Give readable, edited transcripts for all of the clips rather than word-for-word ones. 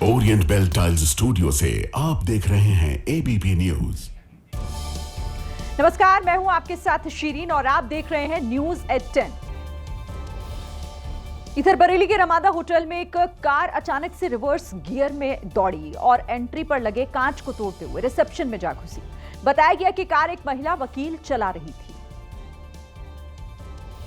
Orient bell tiles studio से आप देख रहे हैं एबीपी न्यूज। नमस्कार, मैं हूं आपके साथ शीरीन और आप देख रहे हैं न्यूज एट 10। इधर बरेली के रमादा होटल में एक कार अचानक से रिवर्स गियर में दौड़ी और एंट्री पर लगे कांच को तोड़ते हुए रिसेप्शन में जा घुसी। बताया गया कि कार एक महिला वकील चला रही थी।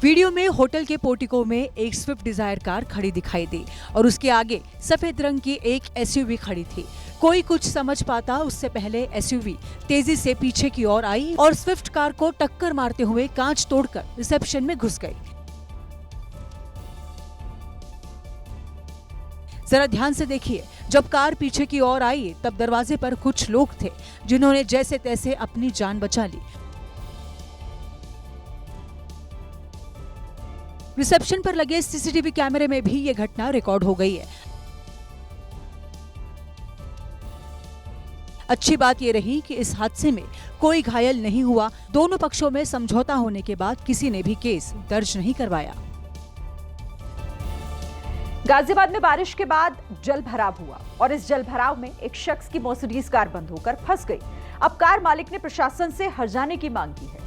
वीडियो में होटल के पोर्टिको में एक स्विफ्ट डिजायर कार खड़ी दिखाई दी और उसके आगे सफेद रंग की एक एसयूवी खड़ी थी। कोई कुछ समझ पाता उससे पहले एसयूवी तेजी से पीछे की ओर आई और स्विफ्ट कार को टक्कर मारते हुए कांच तोड़कर रिसेप्शन में घुस गई। जरा ध्यान से देखिए, जब कार पीछे की ओर आई तब दरवाजे पर कुछ लोग थे जिन्होंने जैसे तैसे अपनी जान बचा ली। रिसेप्शन पर लगे सीसीटीवी कैमरे में भी ये घटना रिकॉर्ड हो गई है। अच्छी बात ये रही कि इस हादसे में कोई घायल नहीं हुआ। दोनों पक्षों में समझौता होने के बाद किसी ने भी केस दर्ज नहीं करवाया। गाजियाबाद में बारिश के बाद जल भराव हुआ और इस जल भराव में एक शख्स की मर्सिडीज कार बंद होकर फंस गई। अब कार मालिक ने प्रशासन से हर्जाने की मांग की है।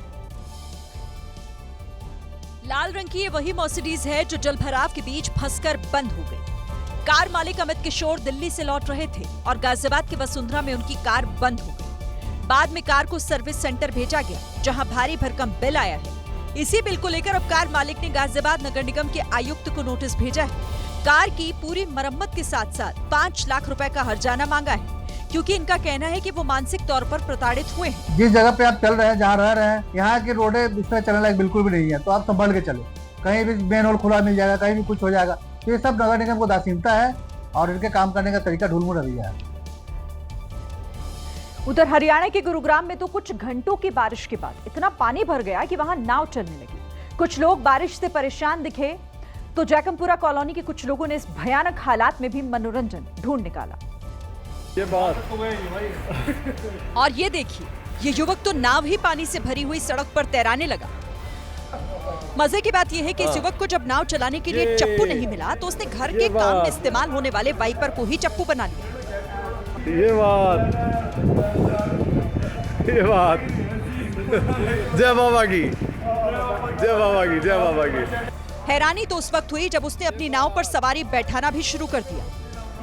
लाल रंग की ये वही मर्सिडीज है जो जल भराव के बीच फंसकर बंद हो गई। कार मालिक अमित किशोर दिल्ली से लौट रहे थे और गाजियाबाद के वसुंधरा में उनकी कार बंद हो गई। बाद में कार को सर्विस सेंटर भेजा गया, जहां भारी भरकम बिल आया है। इसी बिल को लेकर अब कार मालिक ने गाजियाबाद नगर निगम के आयुक्त को नोटिस भेजा है। कार की पूरी मरम्मत के साथ साथ 5 लाख रुपए का हर्जाना मांगा है, क्योंकि इनका कहना है कि वो मानसिक तौर पर प्रताड़ित हुए हैं। जिस जगह पे आप चल रहे हैं, जहाँ रह रहे हैं, यहाँ की रोडें इस तरह चलने लायक बिल्कुल भी नहीं है, तो आप संभल के चले। कहीं भी मेन रोड खुला मिल जाएगा, कहीं भी कुछ हो जाएगा। तो ये सब नगर निगम को उदासीनता है और इनके काम करने का तरीका ढुलमुल रवैया है। उधर हरियाणा के गुरुग्राम में तो कुछ घंटों की बारिश के बाद इतना पानी भर गया कि वहां नाव चलने लगी। कुछ लोग बारिश से परेशान दिखे तो जैकमपुरा कॉलोनी के कुछ लोगों ने इस भयानक हालात में भी मनोरंजन ढूंढ निकाला। ये बात और ये देखिए, ये युवक तो नाव ही पानी से भरी हुई सड़क पर तैराने लगा। मजे की बात यह है कि इस युवक को जब नाव चलाने के लिए चप्पू नहीं मिला तो उसने घर के काम में इस्तेमाल होने वाले वाइपर को ही चप्पू बना लिया। ये बात जय बाबा की, जय बाबा की, जय बाबा की। हैरानी तो उस वक्त हुई जब उसने अपनी नाव पर सवारी बैठाना भी शुरू कर दिया।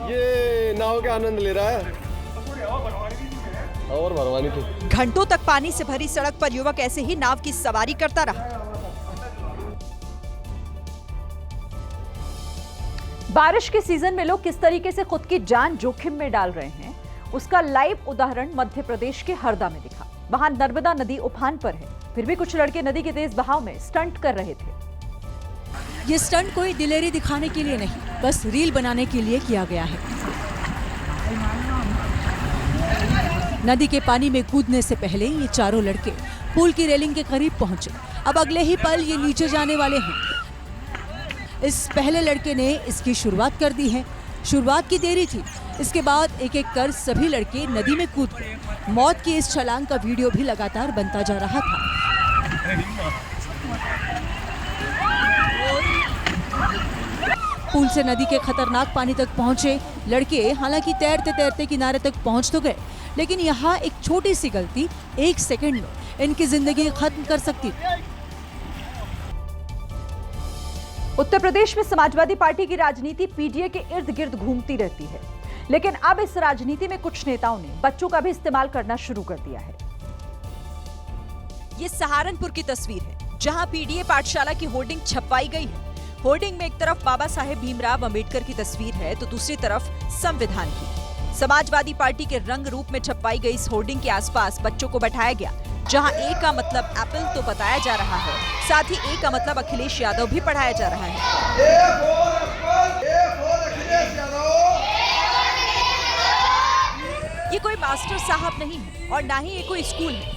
ये नाव का आनंद ले रहा है और भरवानी थी। घंटों तक पानी से भरी सड़क पर युवक ऐसे ही नाव की सवारी करता रहा। बारिश के सीजन में लोग किस तरीके से खुद की जान जोखिम में डाल रहे हैं, उसका लाइव उदाहरण मध्य प्रदेश के हरदा में दिखा। वहां नर्मदा नदी उफान पर है, फिर भी कुछ लड़के नदी के तेज बहाव में स्टंट कर रहे थे। ये स्टंट कोई दिलेरी दिखाने के लिए नहीं, बस रील बनाने के लिए किया गया है। नदी के पानी में कूदने से पहले ये चारों लड़के पुल की रेलिंग के करीब पहुंचे। अब अगले ही पल ये नीचे जाने वाले हैं। इस पहले लड़के ने इसकी शुरुआत कर दी है। शुरुआत की देरी थी, इसके बाद एक एक कर सभी लड़के नदी में कूद गए। मौत की इस छलांग का वीडियो भी लगातार बनता जा रहा था। पुल से नदी के खतरनाक पानी तक पहुंचे लड़के हालांकि तैरते तैरते किनारे तक पहुंच तो गए, लेकिन यहाँ एक छोटी सी गलती 1 सेकंड में इनकी जिंदगी खत्म कर सकती थी। उत्तर प्रदेश में समाजवादी पार्टी की राजनीति पीडीए के इर्द गिर्द घूमती रहती है, लेकिन अब इस राजनीति में कुछ नेताओं ने बच्चों का भी इस्तेमाल करना शुरू कर दिया है। ये सहारनपुर की तस्वीर है, जहां पीडीए पाठशाला की होर्डिंग छपवाई गई है। होर्डिंग में एक तरफ बाबा साहेब भीमराव अंबेडकर की तस्वीर है तो दूसरी तरफ संविधान की। समाजवादी पार्टी के रंग रूप में छपवाई गई इस होर्डिंग के आसपास बच्चों को बैठाया गया, जहां ए का मतलब एप्पल तो बताया जा रहा है, साथ ही ए का मतलब अखिलेश यादव भी पढ़ाया जा रहा है। ये कोई मास्टर साहब नहीं है और ना ही ये कोई स्कूल है।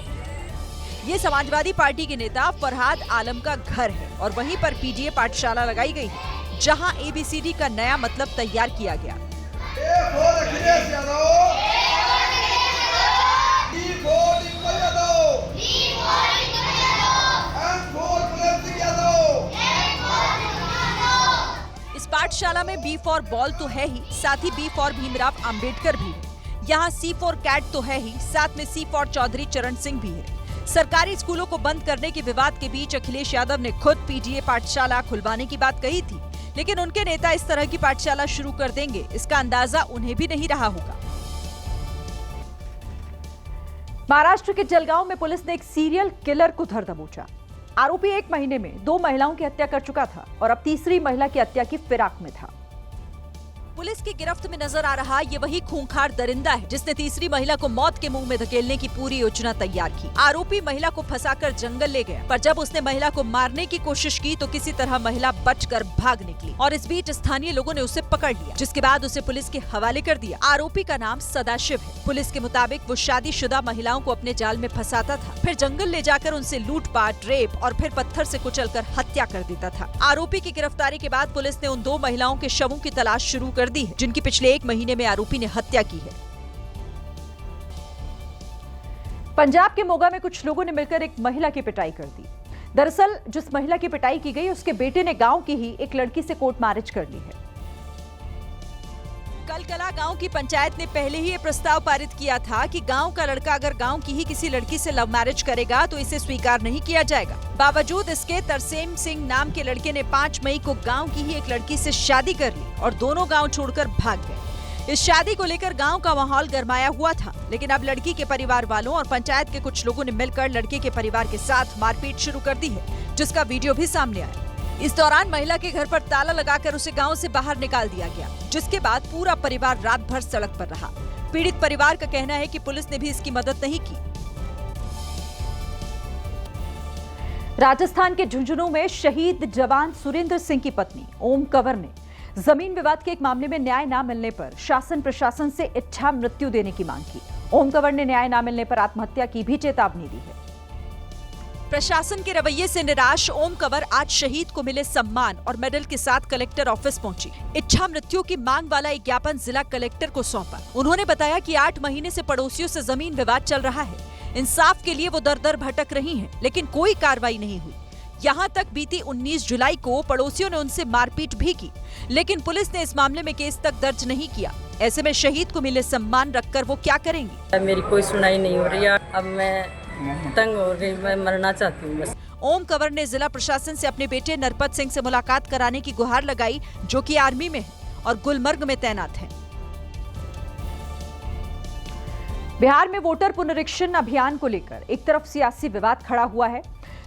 ये समाजवादी पार्टी के नेता फरहाद आलम का घर है और वहीं पर पीडीए पाठशाला लगाई गई है, जहां एबीसीडी का नया मतलब तैयार किया गया। इस पाठशाला में बी फॉर बॉल तो है ही, साथ ही बी फॉर भीमराव अंबेडकर भी है। यहाँ सी फॉर कैट तो है ही, साथ में सी फॉर चौधरी चरण सिंह भी है। सरकारी स्कूलों को बंद करने के विवाद के बीच अखिलेश यादव ने खुद पीजीए पाठशाला खुलवाने की बात कही थी, लेकिन उनके नेता इस तरह की पाठशाला शुरू कर देंगे, इसका अंदाजा उन्हें भी नहीं रहा होगा। महाराष्ट्र के जलगांव में पुलिस ने एक सीरियल किलर को धर दबोचा। आरोपी 1 महीने में 2 महिलाओं की हत्या कर चुका था और अब तीसरी महिला की हत्या की फिराक में था। पुलिस की गिरफ्त में नजर आ रहा ये वही खूंखार दरिंदा है जिसने तीसरी महिला को मौत के मुंह में धकेलने की पूरी योजना तैयार की। आरोपी महिला को फंसाकर जंगल ले गया, पर जब उसने महिला को मारने की कोशिश की तो किसी तरह महिला बचकर भाग निकली और इस बीच स्थानीय लोगों ने उसे पकड़ लिया, जिसके बाद उसे पुलिस के हवाले कर दिया। आरोपी का नाम सदाशिव है। पुलिस के मुताबिक वो शादीशुदा महिलाओं को अपने जाल में फंसाता था, फिर जंगल ले जाकर उनसे लूटपाट, रेप और फिर पत्थर से कुचलकर हत्या कर देता था। आरोपी की गिरफ्तारी के बाद पुलिस ने उन 2 महिलाओं के शवों की तलाश शुरू कर दी है, जिनकी पिछले 1 महीने में आरोपी ने हत्या की है। पंजाब के मोगा में कुछ लोगों ने मिलकर एक महिला की पिटाई कर दी। दरअसल जिस महिला की पिटाई की गई उसके बेटे ने गांव की ही एक लड़की से कोर्ट मैरिज कर ली है। कलकला गांव की पंचायत ने पहले ही ये प्रस्ताव पारित किया था कि गांव का लड़का अगर गांव की ही किसी लड़की से लव मैरिज करेगा तो इसे स्वीकार नहीं किया जाएगा। बावजूद इसके तरसेम सिंह नाम के लड़के ने 5 मई को गांव की ही एक लड़की से शादी कर ली और दोनों गांव छोड़कर भाग गए। इस शादी को लेकर गांव का माहौल गरमाया हुआ था, लेकिन अब लड़की के परिवार वालों और पंचायत के कुछ लोगों ने मिलकर लड़के के परिवार के साथ मारपीट शुरू कर दी है, जिसका वीडियो भी सामने आया। इस दौरान महिला के घर पर ताला लगाकर उसे गांव से बाहर निकाल दिया गया, जिसके बाद पूरा परिवार रात भर सड़क पर रहा। पीड़ित परिवार का कहना है कि पुलिस ने भी इसकी मदद नहीं की। राजस्थान के झुंझुनू में शहीद जवान सुरेंद्र सिंह की पत्नी ओम कंवर ने जमीन विवाद के एक मामले में न्याय न मिलने पर शासन प्रशासन से इच्छा मृत्यु देने की मांग की। ओम कंवर ने न्याय न मिलने पर आत्महत्या की भी चेतावनी दी है। प्रशासन के रवैये से निराश ओम कंवर आज शहीद को मिले सम्मान और मेडल के साथ कलेक्टर ऑफिस पहुंची। इच्छा मृत्यु की मांग वाला एक ज्ञापन जिला कलेक्टर को सौंपा। उन्होंने बताया कि 8 महीने से पड़ोसियों से जमीन विवाद चल रहा है। इंसाफ के लिए वो दर-दर भटक रही हैं, लेकिन कोई कार्रवाई नहीं हुई। यहाँ तक बीती 19 जुलाई को पड़ोसियों ने उनसे मारपीट भी की, लेकिन पुलिस ने इस मामले में केस तक दर्ज नहीं किया। ऐसे में शहीद को मिले सम्मान रखकर वो क्या करेंगी? मेरी कोई सुनाई नहीं हो रही है, अब मैं तंग हो गई, मैं मरना चाहती हूँ बस। ओम कंवर ने जिला प्रशासन से अपने बेटे नरपत सिंह से मुलाकात कराने की गुहार लगाई, जो कि आर्मी में है और गुलमर्ग में तैनात है। बिहार में वोटर पुनरीक्षण अभियान को लेकर एक तरफ सियासी विवाद खड़ा हुआ है,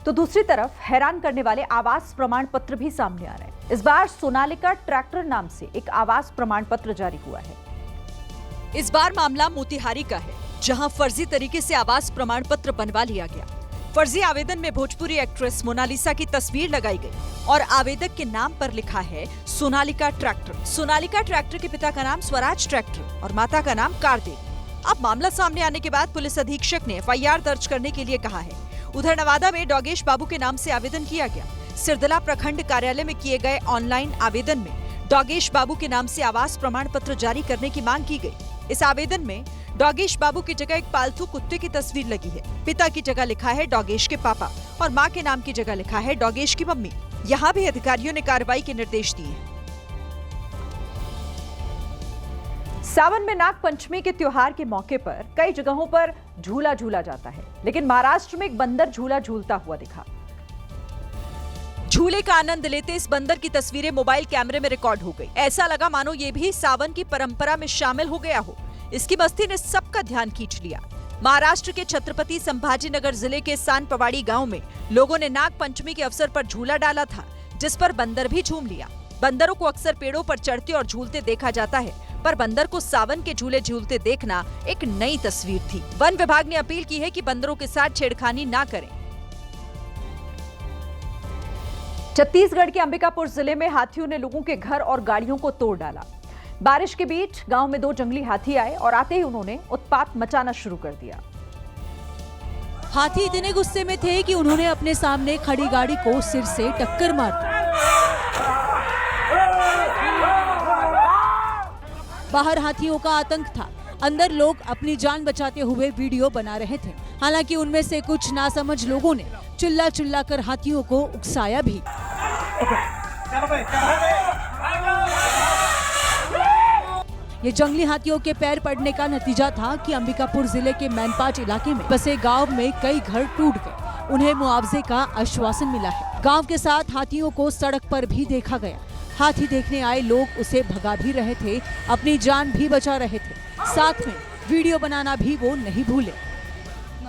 तो दूसरी तरफ हैरान करने वाले आवास प्रमाण पत्र भी सामने आ रहे हैं। इस बार सोनालिका ट्रैक्टर नाम से एक आवास प्रमाण पत्र जारी हुआ है। इस बार मामला मोतिहारी का है, जहां फर्जी तरीके से आवास प्रमाण पत्र बनवा लिया गया। फर्जी आवेदन में भोजपुरी एक्ट्रेस मोनालिसा की तस्वीर लगाई गई और आवेदक के नाम पर लिखा है सोनालिका ट्रैक्टर। सोनालिका ट्रैक्टर के पिता का नाम स्वराज ट्रैक्टर और माता का नाम कारदेवी। अब मामला सामने आने के बाद पुलिस अधीक्षक ने FIR दर्ज करने के लिए कहा है। उधर नवादा में डॉगेश बाबू के नाम से आवेदन किया गया। सिरदला प्रखंड कार्यालय में किए गए ऑनलाइन आवेदन में डॉगेश बाबू के नाम से आवास प्रमाण पत्र जारी करने की मांग की गई। इस आवेदन में डॉगेश बाबू की जगह एक पालतू कुत्ते की तस्वीर लगी है। पिता की जगह लिखा है डॉगेश के पापा और मां के नाम की जगह लिखा है डॉगेश की मम्मी। यहां भी अधिकारियों ने कार्रवाई के निर्देश दिए हैं। सावन में नाग पंचमी के त्योहार के मौके पर कई जगहों पर झूला झूला जाता है, लेकिन महाराष्ट्र में एक बंदर झूला झूलता हुआ दिखा। झूले का आनंद लेते इस बंदर की तस्वीरें मोबाइल कैमरे में रिकॉर्ड हो गई। ऐसा लगा मानो ये भी सावन की परंपरा में शामिल हो गया हो। इसकी मस्ती ने सबका ध्यान खींच लिया। महाराष्ट्र के छत्रपति संभाजीनगर जिले के सानपवाड़ी गांव में लोगों ने नाग पंचमी के अवसर पर झूला डाला था, जिस पर बंदर भी झूम लिया। बंदरों को अक्सर पेड़ों पर चढ़ते और झूलते देखा जाता है, पर बंदर को सावन के झूले झूलते देखना एक नई तस्वीर थी। वन विभाग ने अपील की है कि बंदरों के साथ छेड़खानी ना करें। छत्तीसगढ़ के अंबिकापुर जिले में हाथियों ने लोगों के घर और गाड़ियों को तोड़ डाला। बारिश के बीच गांव में 2 जंगली हाथी आए और आते ही उन्होंने उत्पात मचाना शुरू कर दिया। हाथी इतने गुस्से में थे कि उन्होंने अपने सामने खड़ी गाड़ी को सिर से टक्कर मार दी। बाहर हाथियों का आतंक था, अंदर लोग अपनी जान बचाते हुए वीडियो बना रहे थे। हालांकि उनमें से कुछ नासमझ लोगों ने चिल्ला चिल्ला कर हाथियों को उकसाया भी। ये जंगली हाथियों के पैर पड़ने का नतीजा था कि अंबिकापुर जिले के मैनपाट इलाके में बसे गांव में कई घर टूट गए। उन्हें मुआवजे का आश्वासन मिला है। गांव के साथ हाथियों को सड़क पर भी देखा गया। हाथी देखने आए लोग उसे भगा भी रहे थे, अपनी जान भी बचा रहे थे, साथ में वीडियो बनाना भी वो नहीं भूले।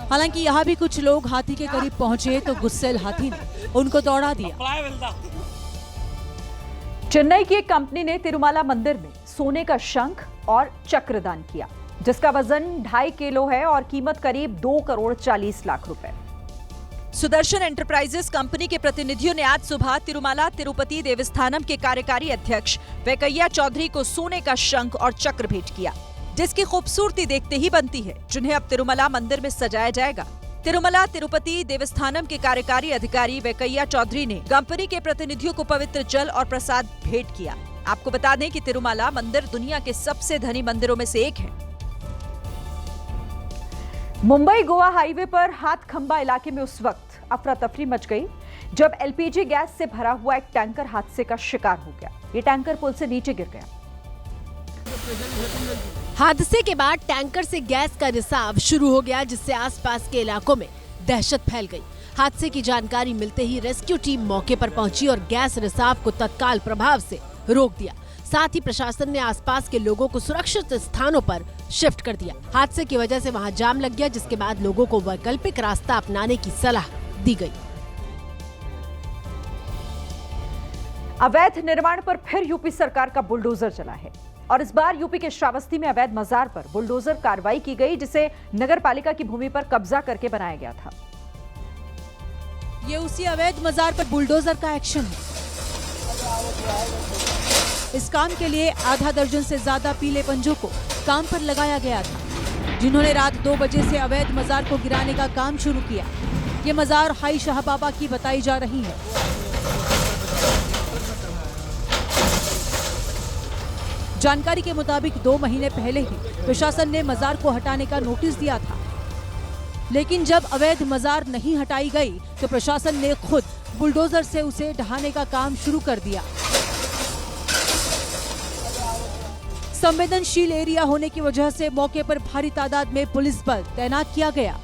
हालांकि यहाँ भी कुछ लोग हाथी के करीब पहुंचे तो गुस्सैल हाथी ने उनको दौड़ा दिया। चेन्नई की एक कंपनी ने तिरुमाला मंदिर में सोने का शंख और चक्र दान किया, जिसका वजन 2.5 किलो है और कीमत करीब 2 करोड़ 40 लाख रुपए। सुदर्शन एंटरप्राइजेस कंपनी के प्रतिनिधियों ने आज सुबह तिरुमाला तिरुपति देवस्थानम के कार्यकारी अध्यक्ष वेंकैया चौधरी को सोने का शंख और चक्र भेंट किया, जिसकी खूबसूरती देखते ही बनती है, जिन्हें अब तिरुमला मंदिर में सजाया जाएगा। तिरुमला तिरुपति देवस्थानम के कार्यकारी अधिकारी वेंकैया चौधरी ने कंपनी के प्रतिनिधियों को पवित्र जल और प्रसाद भेंट किया। आपको बता दें कि तिरुमला मंदिर दुनिया के सबसे धनी मंदिरों में से एक है। मुंबई गोवा हाईवे पर हाथखंबा इलाके में उस वक्त अफरा तफरी मच गई जब एलपीजी गैस से भरा हुआ एक टैंकर हादसे का शिकार हो गया। ये टैंकर पुल से नीचे गिर गया। हादसे के बाद टैंकर से गैस का रिसाव शुरू हो गया, जिससे आसपास के इलाकों में दहशत फैल गई। हादसे की जानकारी मिलते ही रेस्क्यू टीम मौके पर पहुंची और गैस रिसाव को तत्काल प्रभाव से रोक दिया। साथ ही प्रशासन ने आसपास के लोगों को सुरक्षित स्थानों पर शिफ्ट कर दिया। हादसे की वजह से वहां जाम लग गया, जिसके बाद लोगों को वैकल्पिक रास्ता अपनाने की सलाह दी गई। अवैध निर्माण पर फिर यूपी सरकार का बुलडोजर चला है और इस बार यूपी के श्रावस्ती में अवैध मजार पर बुलडोजर कार्रवाई की गई, जिसे नगर पालिका की भूमि पर कब्जा करके बनाया गया था। ये उसी अवैध मजार पर बुलडोजर का एक्शन है। इस काम के लिए आधा दर्जन से ज्यादा पीले पंजों को काम पर लगाया गया था, जिन्होंने रात 2 बजे से अवैध मजार को गिराने का काम शुरू किया। ये मजार हाई शाह बाबा की बताई जा रही है। जानकारी के मुताबिक 2 महीने पहले ही प्रशासन ने मजार को हटाने का नोटिस दिया था, लेकिन जब अवैध मजार नहीं हटाई गई तो प्रशासन ने खुद बुलडोजर से उसे ढहाने का काम शुरू कर दिया। संवेदनशील एरिया होने की वजह से मौके पर भारी तादाद में पुलिस बल तैनात किया गया।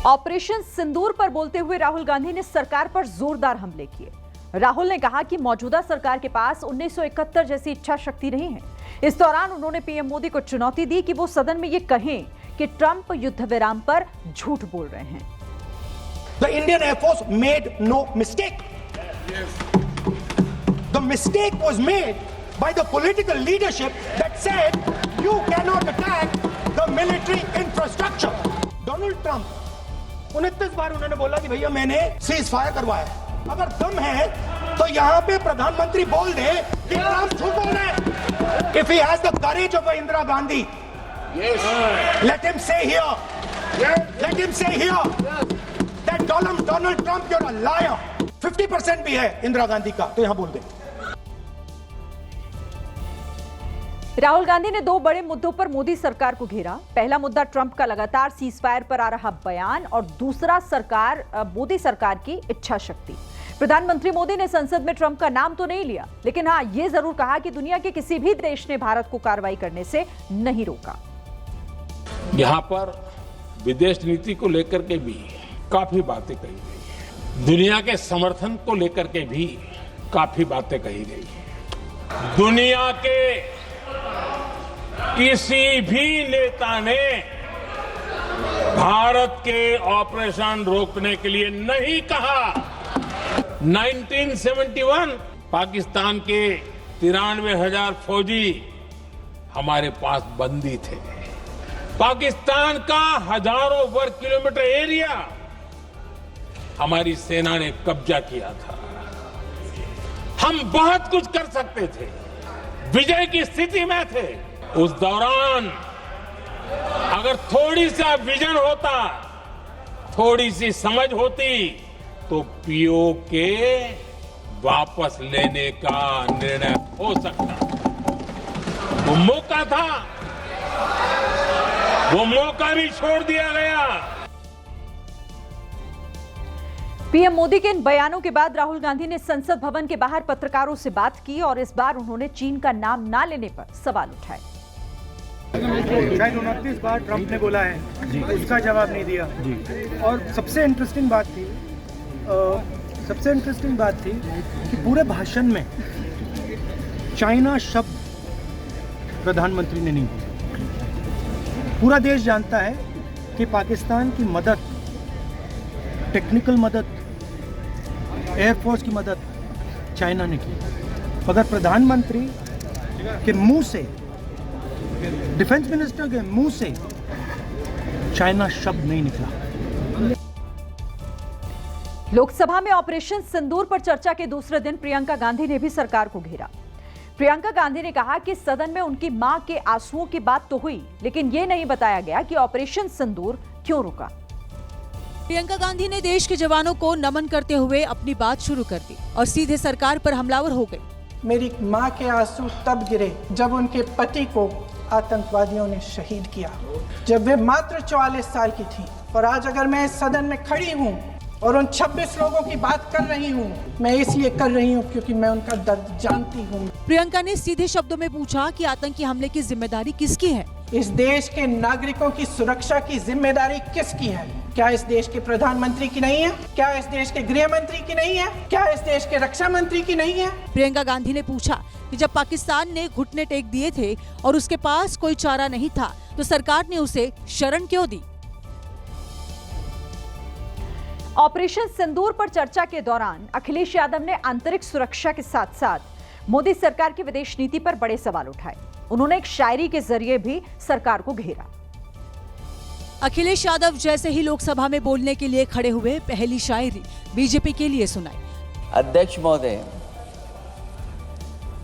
ऑपरेशन सिंदूर पर बोलते हुए राहुल गांधी ने सरकार पर जोरदार हमले किए। राहुल ने कहा कि मौजूदा सरकार के पास 1971 जैसी इच्छा शक्ति नहीं है। इस दौरान उन्होंने पीएम मोदी को चुनौती दी कि वो सदन में ये कहें कि ट्रंप युद्ध विराम पर झूठ बोल रहे हैं। The Indian Air Force made no mistake. The mistake was made by the political leadership that said you cannot attack the military infrastructure. Donald Trump 29 बार उन्होंने बोला कि भैया मैंने सीज फायर करवाया। अगर दम है तो यहाँ पे प्रधानमंत्री बोल दे कि ट्रंप झूठ बोल रहे हैं। If he has the courage of Indira Gandhi, yes, let him say here, let him say here that Donald Trump you're a liar. 50% भी है इंदिरा गांधी का, तो यहाँ बोल दे। राहुल गांधी ने 2 बड़े मुद्दों पर मोदी सरकार को घेरा। पहला मुद्दा ट्रंप का लगातार सीज फायर पर आ रहा बयान और दूसरा मोदी सरकार की इच्छा शक्ति। प्रधानमंत्री मोदी ने संसद में ट्रंप का नाम तो नहीं लिया, लेकिन हाँ ये जरूर कहा कि दुनिया के किसी भी देश ने भारत को कार्रवाई करने से नहीं रोका। यहाँ पर विदेश नीति को लेकर के भी काफी बातें कही गई, दुनिया के समर्थन को लेकर के भी काफी बातें कही गई। दुनिया के किसी भी नेता ने भारत के ऑपरेशन रोकने के लिए नहीं कहा। 1971 पाकिस्तान के 93,000 फौजी हमारे पास बंदी थे। पाकिस्तान का हजारों वर्ग किलोमीटर एरिया हमारी सेना ने कब्जा किया था। हम बहुत कुछ कर सकते थे, विजय की स्थिति में थे। उस दौरान अगर थोड़ी सा विजन होता, थोड़ी सी समझ होती, तो पीओके वापस लेने का निर्णय हो सकता। वो मौका था, वो मौका भी छोड़ दिया गया। पीएम मोदी के इन बयानों के बाद राहुल गांधी ने संसद भवन के बाहर पत्रकारों से बात की और इस बार उन्होंने चीन का नाम ना लेने पर सवाल उठाए। शायद 29 बार ट्रंप ने बोला है, उसका जवाब नहीं दिया जी। और सबसे इंटरेस्टिंग बात थी कि पूरे भाषण में चाइना शब्द प्रधानमंत्री ने नहीं बोला। पूरा देश जानता है कि पाकिस्तान की मदद, टेक्निकल मदद, एयरफोर्स की मदद चाइना ने की। अगर प्रधानमंत्री के मुंह से, डिफेंस मिनिस्टर के मुंह से चाइना शब्द नहीं निकला। लोकसभा में ऑपरेशन सिंदूर पर चर्चा के दूसरे दिन प्रियंका गांधी ने भी सरकार को घेरा। प्रियंका गांधी ने कहा कि सदन में उनकी मां के आंसुओं की बात तो हुई, लेकिन ये नहीं बताया गया कि ऑपरेशन सिंदूर क्यों रुका। प्रियंका गांधी ने देश के जवानों को नमन करते हुए अपनी बात शुरू कर दी और सीधे सरकार पर हमलावर हो गई। मेरी मां के आंसू तब गिरे जब उनके पति को आतंकवादियों ने शहीद किया, जब वे मात्र 44 साल की थी। और आज अगर मैं इस सदन में खड़ी हूं और उन 26 लोगों की बात कर रही हूं, मैं इसलिए कर रही हूं क्योंकि मैं उनका दर्द जानती हूं। प्रियंका ने सीधे शब्दों में पूछा कि आतंकी हमले की जिम्मेदारी किसकी है? इस देश के नागरिकों की सुरक्षा की जिम्मेदारी किसकी है? क्या इस देश के प्रधानमंत्री की नहीं है? क्या इस देश के गृह मंत्री की नहीं है? क्या इस देश के रक्षा मंत्री की नहीं है? प्रियंका गांधी ने पूछा कि जब पाकिस्तान ने घुटने टेक दिए थे और उसके पास कोई चारा नहीं था, तो सरकार ने उसे शरण क्यों दी? ऑपरेशन सिंदूर पर चर्चा के दौरान अखिलेश यादव ने आंतरिक सुरक्षा के साथ साथ मोदी सरकार की विदेश नीति पर बड़े सवाल उठाए। उन्होंने एक शायरी के जरिए भी सरकार को घेरा। अखिलेश यादव जैसे ही लोकसभा में बोलने के लिए खड़े हुए, पहली शायरी बीजेपी के लिए सुनाई। अध्यक्ष महोदय,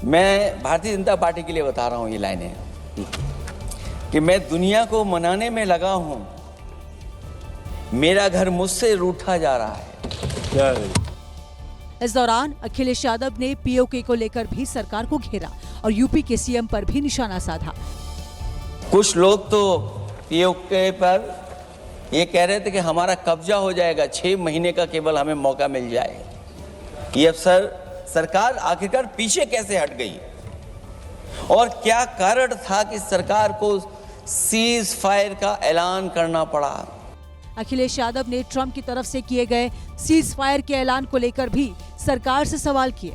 मैं भारतीय जनता पार्टी के लिए बता रहा हूं ये लाइनें कि मैं दुनिया को मनाने में लगा हूं, मेरा घर मुझसे रूठा जा रहा है। इस दौरान अखिलेश यादव ने पीओके को लेकर भी सरकार को घेरा और यूपी के सीएम पर भी निशाना साधा। कुछ लोग तो पीओके पर ये कह रहे थे कि हमारा कब्जा हो जाएगा, 6 महीने का केवल हमें मौका मिल जाए। ये अफसर सरकार आखिरकार पीछे कैसे हट गई और क्या कारण था कि सरकार को सीज फायर का ऐलान करना पड़ा? अखिलेश यादव ने ट्रंप की तरफ से किए गए सीज फायर के ऐलान को लेकर भी सरकार से सवाल किए।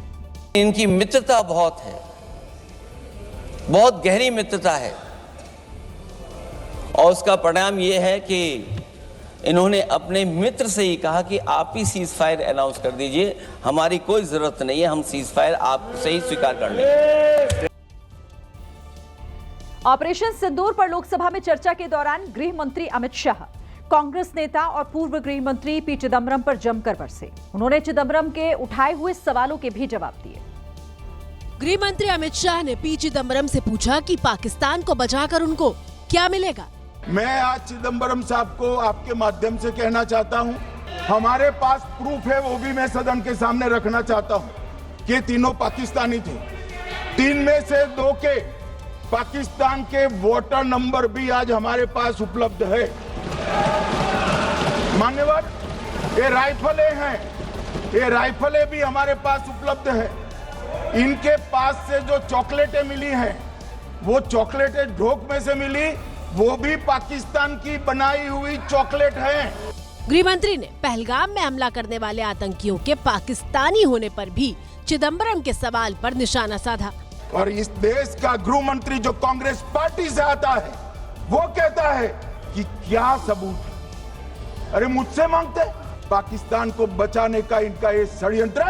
इनकी मित्रता बहुत है, बहुत गहरी मित्रता है और उसका परिणाम यह है कि इन्होंने अपने मित्र से ही कहा कि आप ही सीज फायर अनाउंस कर दीजिए, हमारी कोई जरूरत नहीं है, हम सीज फायर आपसे ही स्वीकार कर लेंगे। ऑपरेशन सिंदूर पर लोकसभा में चर्चा के दौरान गृह मंत्री अमित शाह, कांग्रेस नेता और पूर्व गृह मंत्री पी चिदम्बरम पर जमकर बरसे। उन्होंने चिदम्बरम के उठाए हुए सवालों के भी जवाब दिए। गृह मंत्री अमित शाह ने पी चिदम्बरम से पूछा कि पाकिस्तान को बचाकर उनको क्या मिलेगा। मैं आज चिदम्बरम साहब को आपके माध्यम से कहना चाहता हूं, हमारे पास प्रूफ है, वो भी मैं सदन के सामने रखना चाहता हूं कि तीनों पाकिस्तानी थे। 3 में से 2 के पाकिस्तान के वोटर नंबर भी आज हमारे पास उपलब्ध है। मान्यवर, ये राइफलें हैं, ये राइफलें भी हमारे पास उपलब्ध है। इनके पास से जो चॉकलेटें मिली हैं, वो चॉकलेटें ढोक में से मिली, वो भी पाकिस्तान की बनाई हुई चॉकलेट है। गृह मंत्री ने पहलगाम में हमला करने वाले आतंकियों के पाकिस्तानी होने पर भी चिदम्बरम के सवाल पर निशाना साधा। और इस देश का गृह मंत्री जो कांग्रेस पार्टी से आता है, वो कहता है कि क्या सबूत? अरे मुझसे मांगते? पाकिस्तान को बचाने का इनका ये षड्यंत्र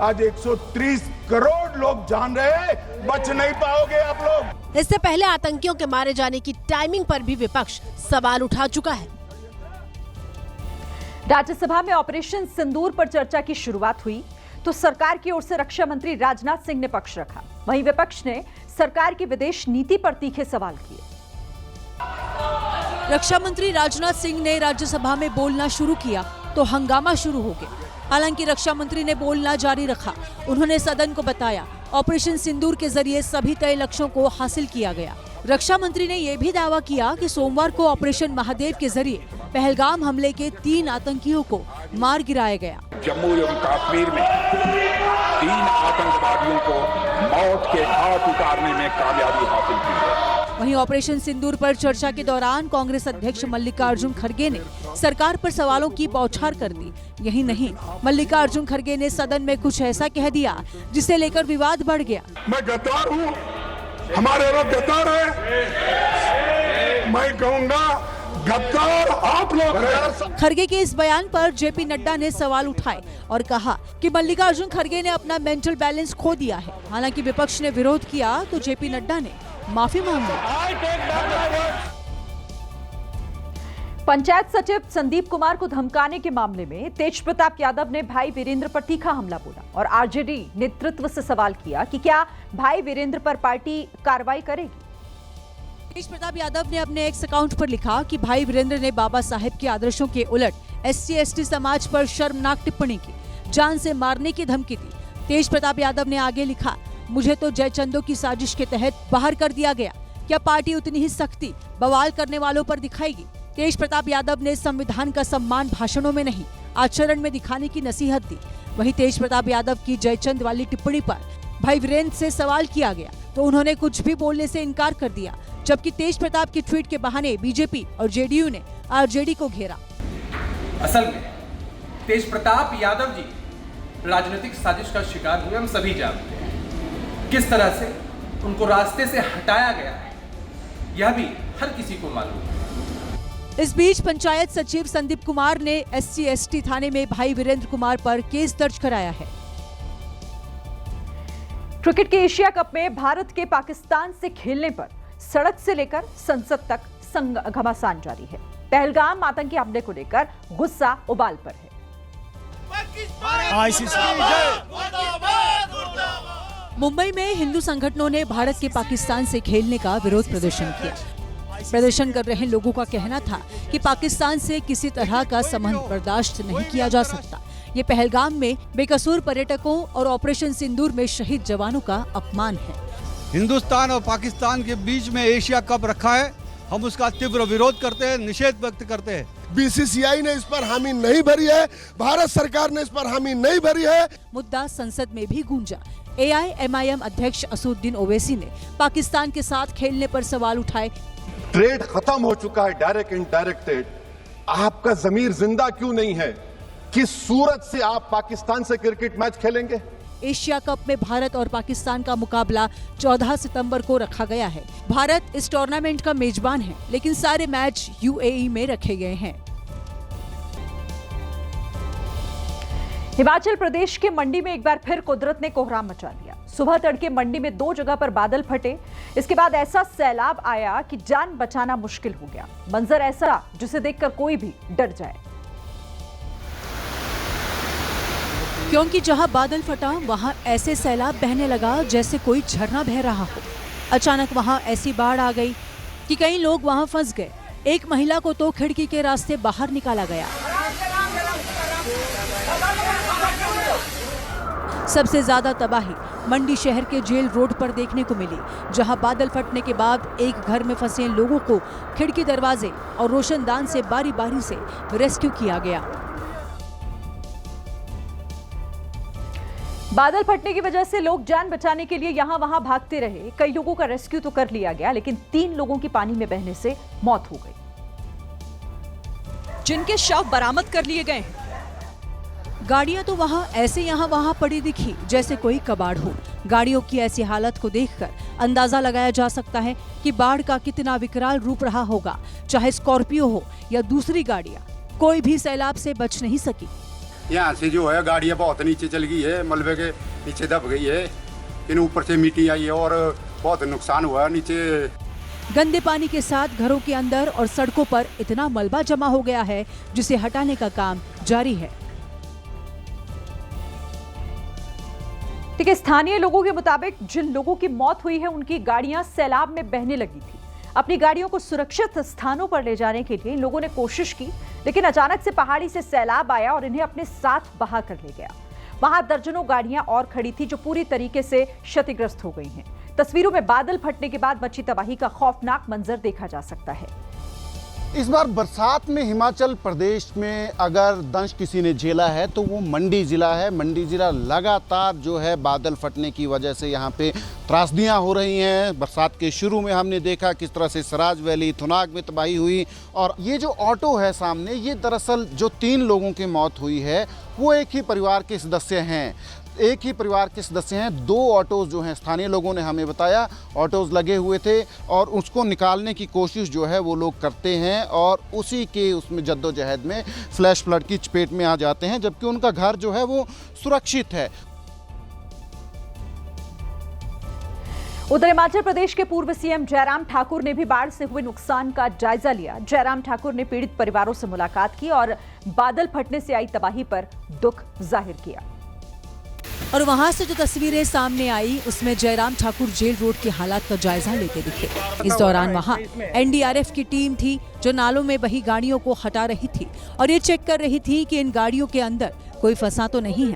आज 130 करोड़ लोग जान रहे हैं, बच नहीं पाओगे आप लोग। इससे पहले आतंकियों के मारे जाने की टाइमिंग पर भी विपक्ष सवाल उठा चुका है। राज्यसभा में ऑपरेशन सिंदूर पर चर्चा की शुरुआत हुई तो सरकार की ओर से रक्षा मंत्री राजनाथ सिंह ने पक्ष रखा। वहीं विपक्ष ने सरकार की विदेश नीति पर तीखे सवाल किए। रक्षा मंत्री राजनाथ सिंह ने राज्यसभा में बोलना शुरू किया तो हंगामा शुरू हो गया। हालांकि रक्षा मंत्री ने बोलना जारी रखा। उन्होंने सदन को बताया ऑपरेशन सिंदूर के जरिए सभी तय लक्ष्यों को हासिल किया गया। रक्षा मंत्री ने यह भी दावा किया कि सोमवार को ऑपरेशन महादेव के जरिए पहलगाम हमले के 3 आतंकियों को मार गिराया गया। जम्मू एवं कश्मीर में 3 आतंकवादियों को मौत के घाट उतारने में कामयाबी हासिल की है। वहीं ऑपरेशन सिंदूर पर चर्चा के दौरान कांग्रेस अध्यक्ष मल्लिकार्जुन खड़गे ने सरकार पर सवालों की बौछार कर दी। यही नहीं, मल्लिकार्जुन खड़गे ने सदन में कुछ ऐसा कह दिया जिसे लेकर विवाद बढ़ गया। मैं गद्दार हूँ, हमारे लोग गद्दार हैं, मैं कहूँगा गद्दार आप लोग हैं। खड़गे के इस बयान पर जेपी नड्डा ने सवाल उठाए और कहा कि मल्लिकार्जुन खड़गे ने अपना मेंटल बैलेंस खो दिया है। हालांकि विपक्ष ने विरोध किया तो जेपी नड्डा ने माफी मांग ली। पंचायत सचिव संदीप कुमार को धमकाने के मामले में तेज प्रताप यादव ने भाई वीरेंद्र पर तीखा हमला बोला और आरजेडी नेतृत्व से सवाल किया कि क्या भाई वीरेंद्र पर पार्टी कार्रवाई करेगी। तेज प्रताप यादव ने अपने एक्स अकाउंट पर लिखा कि भाई वीरेंद्र ने बाबा साहेब के आदर्शों के उलट SC/ST समाज पर शर्मनाक टिप्पणी की, जान से मारने की धमकी दी। तेज प्रताप यादव ने आगे लिखा, मुझे तो जयचंदो की साजिश के तहत बाहर कर दिया गया। क्या पार्टी उतनी ही सख्ती बवाल करने वालों पर दिखाएगी? तेज प्रताप यादव ने संविधान का सम्मान भाषणों में नहीं, आचरण में दिखाने की नसीहत दी। वहीं तेज प्रताप यादव की जयचंद वाली टिप्पणी पर भाई वीरेंद्र से सवाल किया गया तो उन्होंने कुछ भी बोलने से इनकार कर दिया, जबकि तेज प्रताप की ट्वीट के बहाने बीजेपी और जेडीयू ने आरजेडी को घेरा। असल में तेज प्रताप यादव जी राजनीतिक साजिश का शिकार हुए, हम सभी जानते हैं। किस तरह से उनको रास्ते से हटाया गया है यह भी हर किसी को मालूम है। इस बीच पंचायत सचिव संदीप कुमार ने SC/ST थाने में भाई वीरेंद्र कुमार पर केस दर्ज कराया है। क्रिकेट के एशिया कप में भारत के पाकिस्तान से खेलने पर सड़क से लेकर संसद तक घमासान जारी है। पहलगाम आतंकी हमले को लेकर गुस्सा उबाल पर है। मुंबई में हिंदू संगठनों ने भारत के पाकिस्तान से खेलने का विरोध प्रदर्शन किया। प्रदर्शन कर रहे लोगों का कहना था कि पाकिस्तान से किसी तरह का संबंध बर्दाश्त नहीं किया जा सकता। ये पहलगाम में बेकसूर पर्यटकों और ऑपरेशन सिंदूर में शहीद जवानों का अपमान है। हिंदुस्तान और पाकिस्तान के बीच में एशिया कप रखा है, हम उसका तीव्र विरोध करते हैं, निषेध व्यक्त करते हैं। BCCI ने इस पर हामी नहीं भरी है, भारत सरकार ने इस पर हामी नहीं भरी है। मुद्दा संसद में भी गूंजा। AIMIM अध्यक्ष असदुद्दीन ओवैसी ने पाकिस्तान के साथ खेलने पर सवाल उठाए। ट्रेड खत्म हो चुका है, डायरेक्ट इनडायरेक्ट ट्रेड। आपका जमीर जिंदा क्यों नहीं है? किस सूरत से आप पाकिस्तान से क्रिकेट मैच खेलेंगे? एशिया कप में भारत और पाकिस्तान का मुकाबला 14 सितंबर को रखा गया है। भारत इस टूर्नामेंट का मेजबान है, लेकिन सारे मैच UAE में रखे गए हैं। हिमाचल प्रदेश के मंडी में एक बार फिर कुदरत ने कोहराम मचा दिया। सुबह तड़के मंडी में 2 जगह पर बादल फटे। इसके बाद ऐसा सैलाब आया कि जान बचाना मुश्किल हो गया। मंजर ऐसा जिसे देखकर कोई भी डर जाए, क्योंकि जहां बादल फटा वहां ऐसे सैलाब बहने लगा जैसे कोई झरना बह रहा हो। अचानक वहां ऐसी बाढ़ आ गई कि कई लोग वहां फंस गए। एक महिला को तो खिड़की के रास्ते बाहर निकाला गया। सबसे ज्यादा तबाही मंडी शहर के जेल रोड पर देखने को मिली, जहां बादल फटने के बाद एक घर में फंसे लोगों को खिड़की दरवाजे और रोशनदान से बारी बारी से रेस्क्यू किया गया। बादल फटने की वजह से लोग जान बचाने के लिए यहां वहां भागते रहे। कई लोगों का रेस्क्यू तो कर लिया गया, लेकिन 3 लोगों की पानी में बहने से मौत हो गई, जिनके शव बरामद कर लिए गए हैं। गाड़ियां तो वहां ऐसे यहाँ वहां पड़ी दिखी जैसे कोई कबाड़ हो। गाड़ियों की ऐसी हालत को देखकर अंदाजा लगाया जा सकता है कि बाढ़ का कितना विकराल रूप रहा होगा। चाहे स्कॉर्पियो हो या दूसरी गाड़ियां, कोई भी सैलाब से बच नहीं सकी। यहाँ से जो है गाड़ियाँ बहुत नीचे चल गई है, मलबे के नीचे दब गई है, इन ऊपर से मिट्टी आई है और बहुत नुकसान हुआ नीचे। गंदे पानी के साथ घरों के अंदर और सड़कों पर इतना मलबा जमा हो गया है जिसे हटाने का काम जारी है। ठीक है, स्थानीय लोगों के मुताबिक जिन लोगों की मौत हुई है उनकी गाड़ियां सैलाब में बहने लगी थी। अपनी गाड़ियों को सुरक्षित स्थानों पर ले जाने के लिए इन लोगों ने कोशिश की, लेकिन अचानक से पहाड़ी से सैलाब आया और इन्हें अपने साथ बहा कर ले गया। वहां दर्जनों गाड़ियां और खड़ी थी जो पूरी तरीके से क्षतिग्रस्त हो गई हैं। तस्वीरों में बादल फटने के बाद मची तबाही का खौफनाक मंजर देखा जा सकता है। इस बार बरसात में हिमाचल प्रदेश में अगर दंश किसी ने झेला है तो वो मंडी ज़िला है। मंडी ज़िला लगातार जो है बादल फटने की वजह से यहाँ पे त्रासदियाँ हो रही हैं। बरसात के शुरू में हमने देखा किस तरह से सराज वैली, थुनाग में तबाही हुई। और ये जो ऑटो है सामने, ये दरअसल जो 3 लोगों की मौत हुई है वो एक ही परिवार के सदस्य हैं। 2 ऑटोज़ जो हैं, स्थानीय लोगों ने हमें बताया ऑटोज़ लगे हुए थे और उसको निकालने की कोशिश जो है वो लोग करते हैं और उसी के उसमें जद्दोजहद में फ्लैश फ्लड की चपेट में आ जाते हैं, जबकि उनका घर जो है वो सुरक्षित है। उधर हिमाचल प्रदेश के पूर्व सीएम जयराम ठाकुर ने भी बाढ़ से हुए नुकसान का जायजा लिया। जयराम ठाकुर ने पीड़ित परिवारों से मुलाकात की और बादल फटने से आई तबाही पर दुख जाहिर किया। और वहां से जो तस्वीरें सामने आई उसमें जयराम ठाकुर जेल रोड के हालात का जायजा लेते दिखे। इस दौरान वहां एनडीआरएफ की टीम थी जो नालों में बही गाड़ियों को हटा रही थी और ये चेक कर रही थी कि इन गाड़ियों के अंदर कोई फंसा तो नहीं है।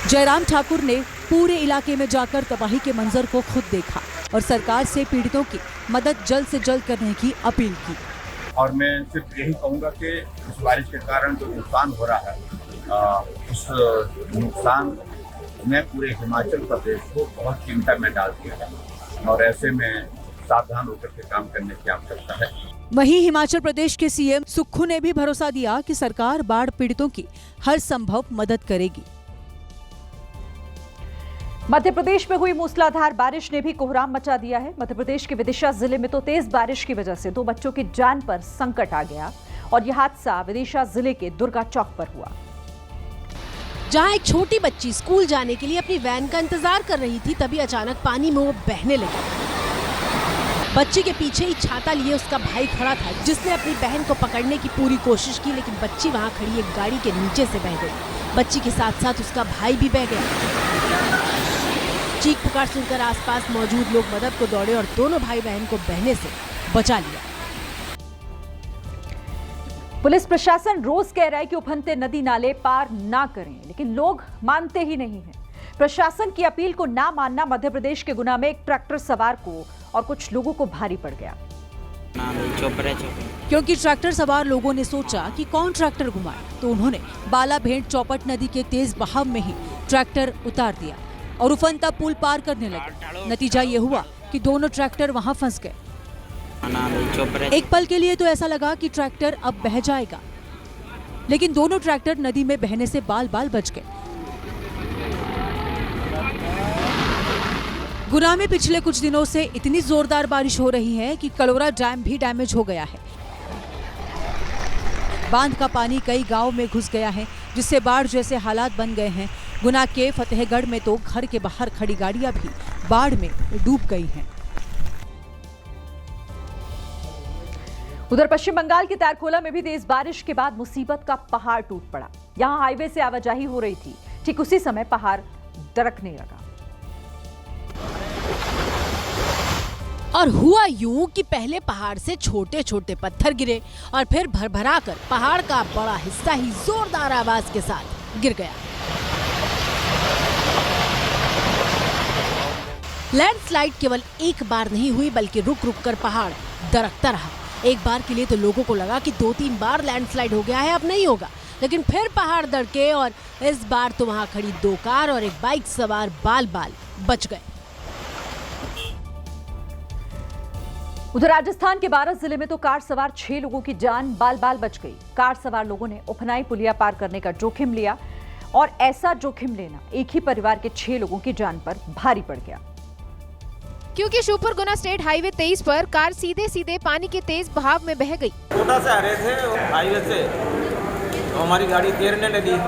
जयराम ठाकुर ने पूरे इलाके में जाकर तबाही के मंजर को खुद देखा और सरकार से पीड़ितों की मदद जल्द से जल्द करने की अपील की। और मैं सिर्फ यही कहूँगा कि इस बारिश के कारण जो नुकसान हो रहा है उस नुकसान ने पूरे हिमाचल प्रदेश को बहुत चिंता में डाल दिया है और ऐसे में सावधान होकर के काम करने की आवश्यकता है। वहीं हिमाचल प्रदेश के सीएम सुक्खू ने भी भरोसा दिया कि सरकार बाढ़ पीड़ितों की हर संभव मदद करेगी। मध्य प्रदेश में हुई मूसलाधार बारिश ने भी कोहराम मचा दिया है। मध्य प्रदेश के विदिशा जिले में तो तेज बारिश की वजह से 2 बच्चों की जान पर संकट आ गया और यह हादसा विदिशा जिले के दुर्गा चौक पर हुआ, जहां एक छोटी बच्ची स्कूल जाने के लिए अपनी वैन का इंतजार कर रही थी, तभी अचानक पानी में वो बहने लगी। बच्ची के पीछे ही छाता लिए उसका भाई खड़ा था, जिसने अपनी बहन को पकड़ने की पूरी कोशिश की, लेकिन बच्ची वहां खड़ी एक गाड़ी के नीचे से बह गई। बच्ची के साथ साथ उसका भाई भी बह गया। चीख पुकार सुनकर आसपास मौजूद लोग मदद को दौड़े और दोनों भाई बहन को बहने से बचा लिया। पुलिस प्रशासन रोज कह रहा है कि उफनते नदी नाले पार ना करें, लेकिन लोग मानते ही नहीं हैं। प्रशासन की अपील को ना मानना मध्य प्रदेश के गुना में एक ट्रैक्टर सवार को और कुछ लोगों को भारी पड़ गया, क्योंकि ट्रैक्टर सवार लोगों ने सोचा कि कौन ट्रैक्टर घुमाए, तो उन्होंने बाला भेंट चौपट नदी के तेज बहाव में ही ट्रैक्टर उतार दिया और उफनता पुल पार करने लगे। नतीजा ये हुआ कि दोनों ट्रैक्टर वहां फंस गए। एक पल के लिए तो ऐसा लगा कि ट्रैक्टर अब बह जाएगा, लेकिन दोनों ट्रैक्टर नदी में बहने से बाल बाल बच गए। गुना में पिछले कुछ दिनों से इतनी जोरदार बारिश हो रही है कि कलोरा डैम भी डैमेज हो गया है। बांध का पानी कई गांव में घुस गया है, जिससे बाढ़ जैसे हालात बन गए हैं। गुना के फतेहगढ़ में तो घर के बाहर खड़ी गाड़ियां भी बाढ़ में डूब गई हैं। उधर पश्चिम बंगाल के तारकोला में भी तेज बारिश के बाद मुसीबत का पहाड़ टूट पड़ा। यहां हाईवे से आवाजाही हो रही थी, ठीक उसी समय पहाड़ दरकने लगा और हुआ यूं कि पहले पहाड़ से छोटे छोटे पत्थर गिरे और फिर भरभरा कर पहाड़ का बड़ा हिस्सा ही जोरदार आवाज के साथ गिर गया। लैंडस्लाइड केवल एक बार नहीं हुई, बल्कि रुक रुक कर पहाड़ दरकता रहा। एक बार के लिए तो लोगों को लगा कि 2-3 बार लैंडस्लाइड हो गया है, अब नहीं होगा, लेकिन फिर पहाड़ दरके और इस बार तो वहां खड़ी 2 कार और एक बाइक सवार बाल बाल बच गए। उधर राजस्थान के 12 जिले में तो कार सवार 6 लोगों की जान बाल बाल बच गई। कार सवार लोगों ने उफनाई पुलिया पार करने का जोखिम लिया और ऐसा जोखिम लेना एक ही परिवार के 6 लोगों की जान पर भारी पड़ गया, क्योंकि शूपर गुना स्टेट हाईवे 23 पर कार सीधे सीधे पानी के तेज बहाव में बह गई। छोटा से आ रहे थे हाईवे से, तो हमारी गाड़ी तैरने लगी।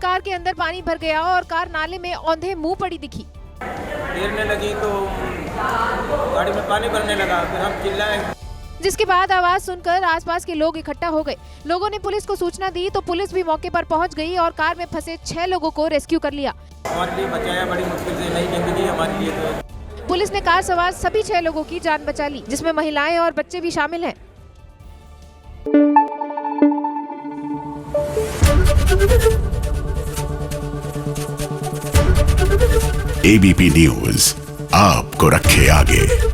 कार के अंदर पानी भर गया और कार नाले में औंधे मुंह पड़ी दिखी। तैरने लगी तो गाड़ी में पानी भरने लगा, फिर हम चिल्लाए, जिसके बाद आवाज सुनकर आसपास के लोग इकट्ठा हो गए। लोगों ने पुलिस को सूचना दी तो पुलिस भी मौके पर पहुंच गई और कार में फंसे 6 लोगों को रेस्क्यू कर लिया। हमारे लिए बचाया, बड़ी मुश्किल से, नई जिंदगी हमारे लिए तो। पुलिस ने कार सवार सभी 6 लोगों की जान बचा ली, जिसमें महिलाएं और बच्चे भी शामिल हैं। एबीपी न्यूज आपको रखे आगे।